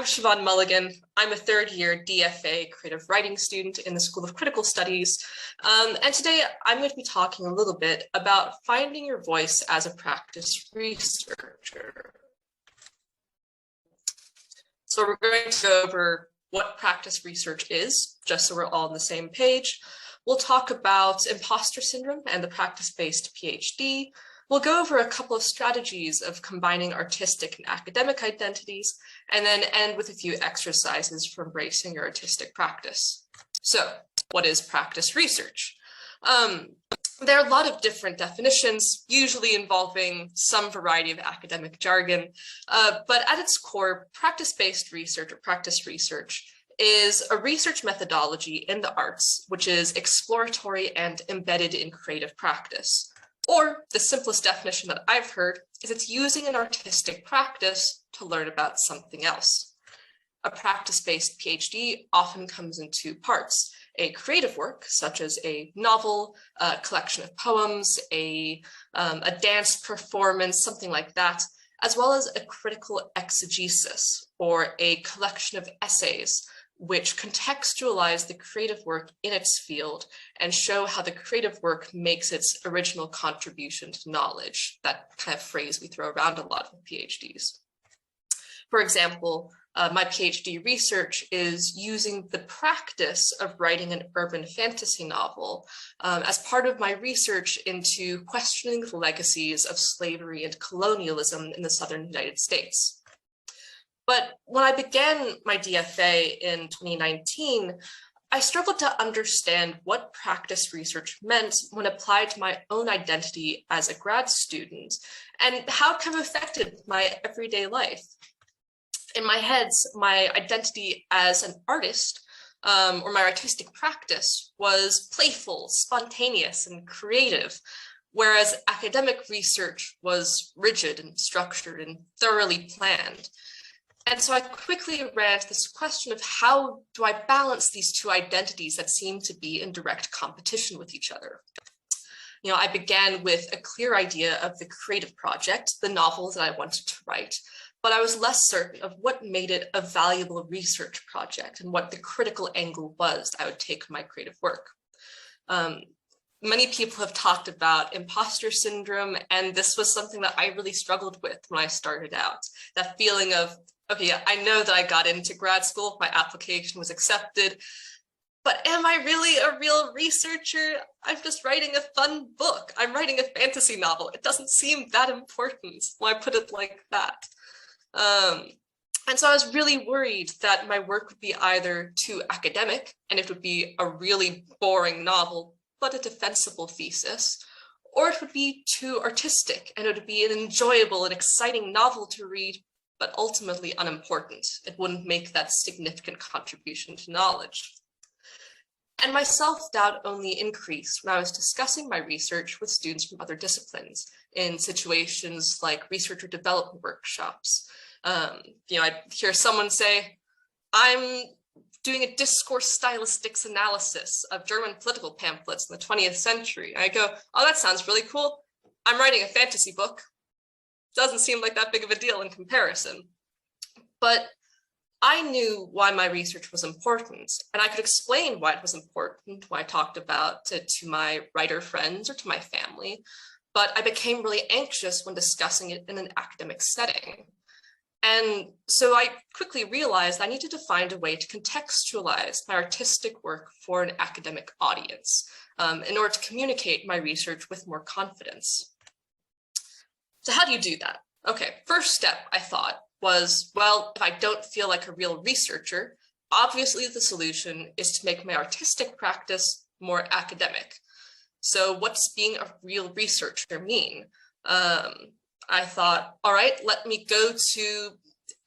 Siobhan Mulligan. I'm a third-year DFA creative writing student in the School of Critical Studies. And today I'm going to be talking a little bit about finding your voice as a practice researcher. So we're going to go over what practice research is, just so we're all on the same page. We'll talk about imposter syndrome and the practice-based PhD. We'll go over a couple of strategies of combining artistic and academic identities, and then end with a few exercises for embracing your artistic practice. So, what is practice research? There are a lot of different definitions, usually involving some variety of academic jargon, but at its core, practice-based research or practice research is a research methodology in the arts, which is exploratory and embedded in creative practice. Or the simplest definition that I've heard is it's using an artistic practice to learn about something else. A practice-based PhD often comes in two parts: a creative work, such as a novel, a collection of poems, a dance performance, something like that, as well as a critical exegesis, or a collection of essays, which contextualize the creative work in its field and show how the creative work makes its original contribution to knowledge, that kind of phrase we throw around a lot with PhDs. For example, my PhD research is using the practice of writing an urban fantasy novel as part of my research into questioning the legacies of slavery and colonialism in the Southern United States. But when I began my DFA in 2019, I struggled to understand what practice research meant when applied to my own identity as a grad student and how it kind of affected my everyday life. In my head, my identity as an artist or my artistic practice was playful, spontaneous, and creative, whereas academic research was rigid and structured and thoroughly planned. And so I quickly ran to this question of how do I balance these two identities that seem to be in direct competition with each other? You know, I began with a clear idea of the creative project, the novel that I wanted to write, but I was less certain of what made it a valuable research project and what the critical angle was I would take my creative work. Many people have talked about imposter syndrome, and this was something that I really struggled with when I started out. That feeling of, okay, I know that I got into grad school, my application was accepted, but am I really a real researcher? I'm just writing a fun book. I'm writing a fantasy novel. It doesn't seem that important when I put it like that. And so I was really worried that my work would be either too academic, and it would be a really boring novel, but a defensible thesis, or it would be too artistic, and it would be an enjoyable and exciting novel to read, but ultimately unimportant. It wouldn't make that significant contribution to knowledge. And my self-doubt only increased when I was discussing my research with students from other disciplines in situations like research or development workshops. You know, I'd hear someone say, I'm doing a discourse stylistics analysis of German political pamphlets in the 20th century. And I go, oh, that sounds really cool. I'm writing a fantasy book. Doesn't seem like that big of a deal in comparison. But I knew why my research was important, and I could explain why it was important when I talked about it to my writer friends or to my family, but I became really anxious when discussing it in an academic setting. And so I quickly realized I needed to find a way to contextualize my artistic work for an academic audience in order to communicate my research with more confidence. So how do you do that? Okay, first step I thought was, well, if I don't feel like a real researcher, obviously the solution is to make my artistic practice more academic. So what does being a real researcher mean? I thought, all right, let me go to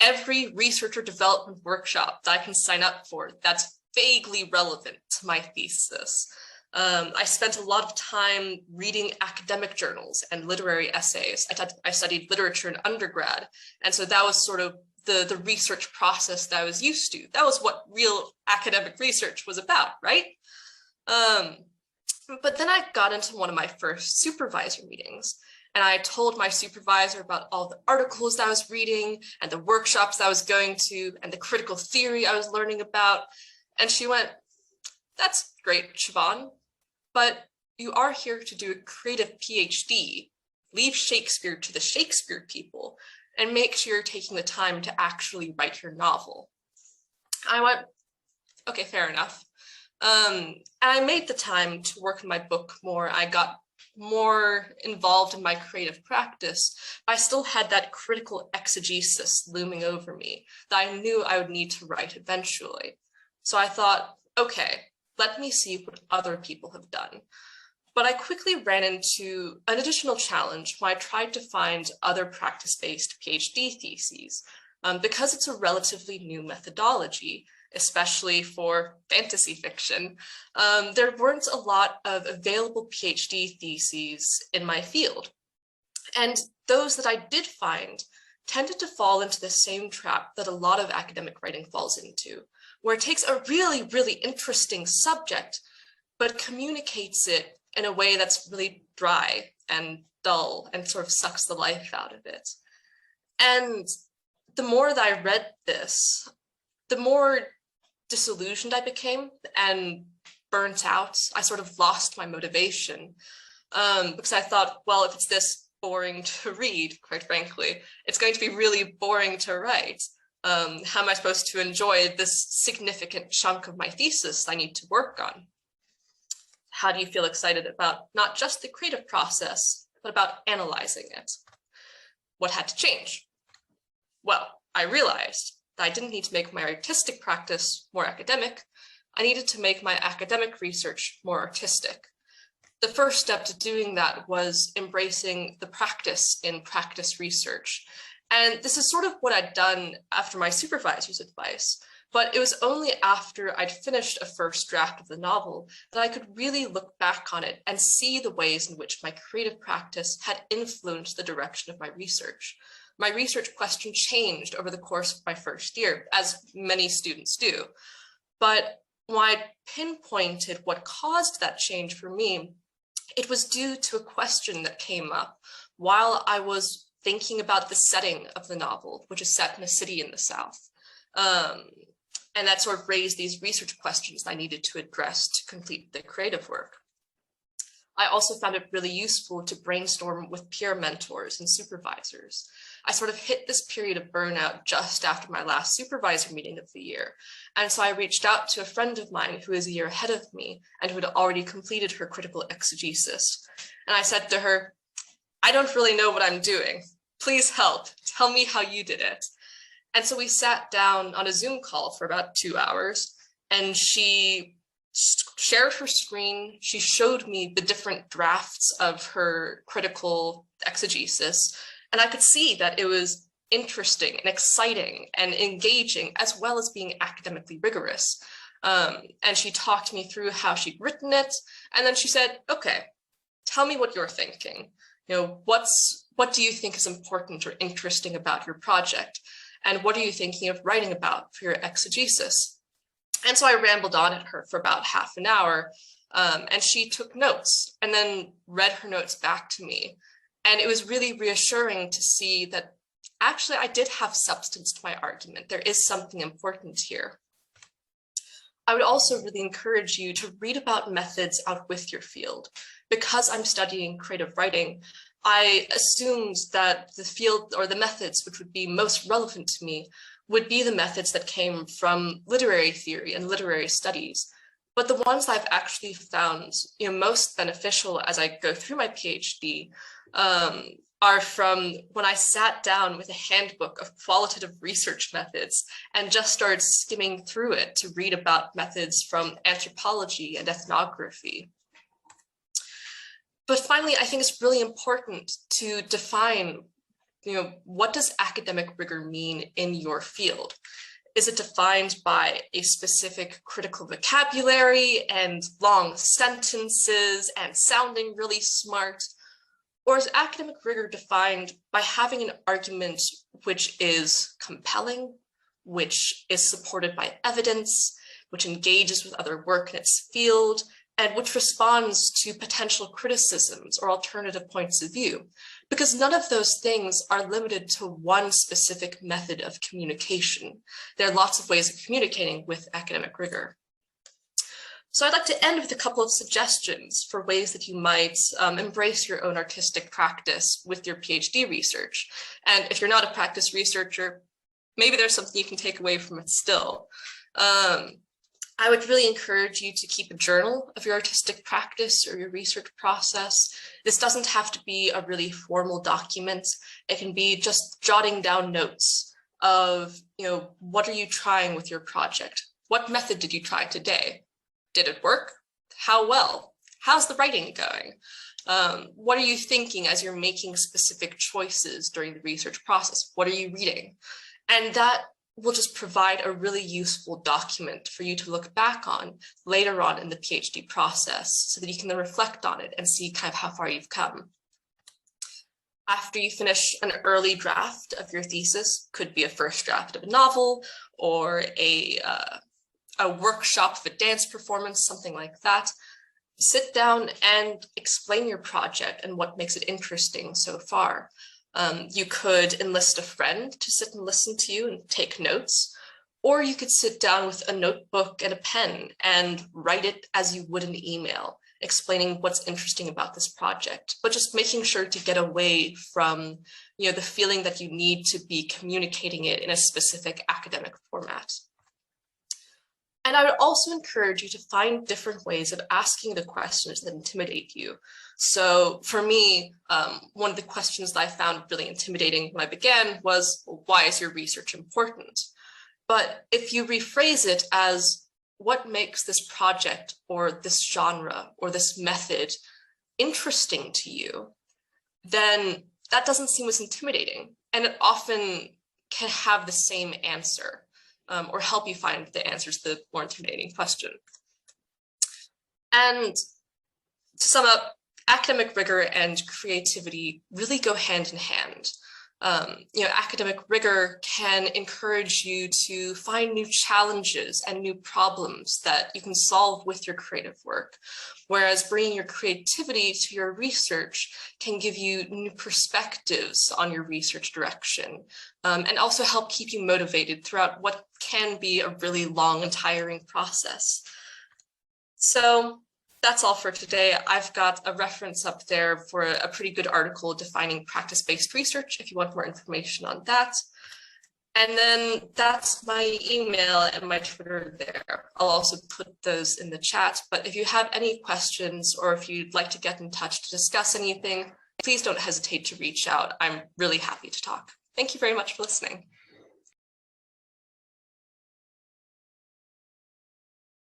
every researcher development workshop that I can sign up for that's vaguely relevant to my thesis. I spent a lot of time reading academic journals and literary essays. I studied literature in undergrad, and so that was sort of the research process that I was used to. That was what real academic research was about, right? But then I got into one of my first supervisor meetings, And I told my supervisor about all the articles that I was reading and the workshops I was going to and the critical theory I was learning about. And she went, "That's great, Siobhan, but you are here to do a creative PhD. Leave Shakespeare to the Shakespeare people and make sure you're taking the time to actually write your novel." I went, "Okay, fair enough." And I made the time to work on my book more. I got more involved in my creative practice, but I still had that critical exegesis looming over me that I knew I would need to write eventually. So I thought, okay, let me see what other people have done. But I quickly ran into an additional challenge when I tried to find other practice-based PhD theses. Because it's a relatively new methodology, especially for fantasy fiction, there weren't a lot of available PhD theses in my field. And those that I did find tended to fall into the same trap that a lot of academic writing falls into, where it takes a really, really interesting subject, but communicates it in a way that's really dry and dull and sort of sucks the life out of it. And the more that I read this, the more disillusioned I became and burnt out. I sort of lost my motivation because I thought, well, if it's this boring to read, quite frankly, it's going to be really boring to write. How am I supposed to enjoy this significant chunk of my thesis I need to work on? How do you feel excited about not just the creative process, but about analyzing it? What had to change? Well, I realized that I didn't need to make my artistic practice more academic. I needed to make my academic research more artistic. The first step to doing that was embracing the practice in practice research. And this is sort of what I'd done after my supervisor's advice. But it was only after I'd finished a first draft of the novel that I could really look back on it and see the ways in which my creative practice had influenced the direction of my research. My research question changed over the course of my first year, as many students do. But when I pinpointed what caused that change for me, it was due to a question that came up while I was thinking about the setting of the novel, which is set in a city in the South. And that sort of raised these research questions I needed to address to complete the creative work. I also found it really useful to brainstorm with peer mentors and supervisors. I sort of hit this period of burnout just after my last supervisor meeting of the year. And so I reached out to a friend of mine who is a year ahead of me and who had already completed her critical exegesis. And I said to her, "I don't really know what I'm doing. Please help. Tell me how you did it." And so we sat down on a Zoom call for about 2 hours, and she shared her screen. She showed me the different drafts of her critical exegesis, and I could see that it was interesting and exciting and engaging, as well as being academically rigorous. And she talked me through how she'd written it, and then she said, "Okay, tell me what you're thinking. What do you think is important or interesting about your project? And what are you thinking of writing about for your exegesis?" And so I rambled on at her for about half an hour, and she took notes and then read her notes back to me. And it was really reassuring to see that actually I did have substance to my argument. There is something important here. I would also really encourage you to read about methods out with your field. Because I'm studying creative writing, I assumed that the field or the methods which would be most relevant to me would be the methods that came from literary theory and literary studies. But the ones I've actually found most beneficial as I go through my PhD are from when I sat down with a handbook of qualitative research methods and just started skimming through it to read about methods from anthropology and ethnography. But finally, I think it's really important to define, what does academic rigor mean in your field? Is it defined by a specific critical vocabulary and long sentences and sounding really smart? Or is academic rigor defined by having an argument which is compelling, which is supported by evidence, which engages with other work in its field, and which responds to potential criticisms or alternative points of view, because none of those things are limited to one specific method of communication. There are lots of ways of communicating with academic rigor. So I'd like to end with a couple of suggestions for ways that you might embrace your own artistic practice with your PhD research. And if you're not a practice researcher, maybe there's something you can take away from it still. I would really encourage you to keep a journal of your artistic practice or your research process. This doesn't have to be a really formal document. It can be just jotting down notes of, what are you trying with your project? What method did you try today? Did it work? How well? How's the writing going? What are you thinking as you're making specific choices during the research process? What are you reading? And that will just provide a really useful document for you to look back on later on in the PhD process so that you can then reflect on it and see kind of how far you've come. After you finish an early draft of your thesis, could be a first draft of a novel or a workshop of a dance performance, something like that, sit down and explain your project and what makes it interesting so far. You could enlist a friend to sit and listen to you and take notes, or you could sit down with a notebook and a pen and write it as you would an email, explaining what's interesting about this project, but just making sure to get away from, the feeling that you need to be communicating it in a specific academic format. And I would also encourage you to find different ways of asking the questions that intimidate you. So for me, one of the questions that I found really intimidating when I began was, why is your research important? But if you rephrase it as, what makes this project or this genre or this method interesting to you, then that doesn't seem as intimidating. And it often can have the same answer. Or help you find the answers to the more intimidating question. And to sum up, academic rigor and creativity really go hand in hand. Academic rigor can encourage you to find new challenges and new problems that you can solve with your creative work, whereas bringing your creativity to your research can give you new perspectives on your research direction, and also help keep you motivated throughout what can be a really long and tiring process. So that's all for today. I've got a reference up there for a pretty good article defining practice-based research if you want more information on that. And then that's my email and my Twitter there. I'll also put those in the chat, but if you have any questions or if you'd like to get in touch to discuss anything, please don't hesitate to reach out. I'm really happy to talk. Thank you very much for listening.